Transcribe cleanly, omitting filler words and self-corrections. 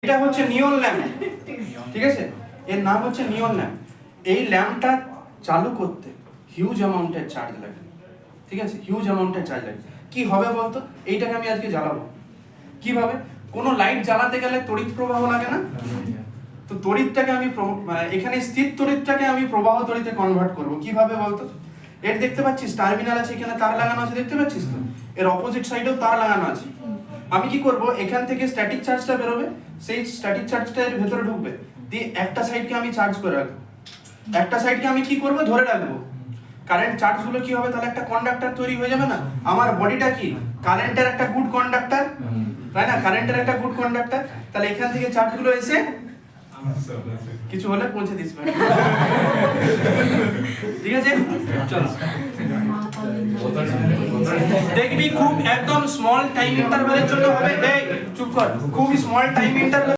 এটা হচ্ছে নিয়ন ল্যাম্প, ঠিক আছে, এর নাম হচ্ছে নিয়ন ল্যাম্প। এই ল্যাম্পটা চালু করতে হিউজ অ্যামাউন্টের চার্জ লাগে, ঠিক আছে, হিউজ অ্যামাউন্টের চার্জ লাগে। কি হবে বলতো, এইটাকে আমি আজকে জ্বালাবো কিভাবে? কোনো লাইট জ্বালাতে গেলে তড়িৎ প্রবাহ লাগে না? তো তড়িৎটাকে আমি এখানে স্থির তড়িৎটাকে আমি প্রবাহ তড়িতে কনভার্ট করব কিভাবে বলতো? এর দেখতে পাচ্ছিস টার্মিনাল আছে, এখানে তার লাগানো আছে, দেখতে পাচ্ছিস তো? এর অপোজিট সাইডেও তার লাগানো আছে। আমি কি করব, এখান থেকে স্ট্যাটিক চার্জটা বেরোবে, সেই স্ট্যাটিক চার্জটা এর ভেতরে ঢুকবে, দিয়ে একটা সাইডকে আমি চার্জ করে রাখবো, একটা সাইডকে আমি কি করব, ধরে রাখবো। কারেন্ট চার্জগুলো কি হবে, তাহলে একটা কন্ডাক্টর তৈরি হয়ে যাবে না? আমার বডিটা কি কারেন্টের একটা গুড কন্ডাক্টর, তাই না? কারেন্টের একটা গুড কন্ডাক্টর। তাহলে এখান থেকে চার্জগুলো এসে কিছু হলে পৌঁছে দিস, ঠিক আছে? চলো দেখবি খুব একদম স্মল টাইম ইন্টারভ্যালের জন্য হবে। এই চুপ কর, খুব স্মল টাইম ইন্টারভ্যাল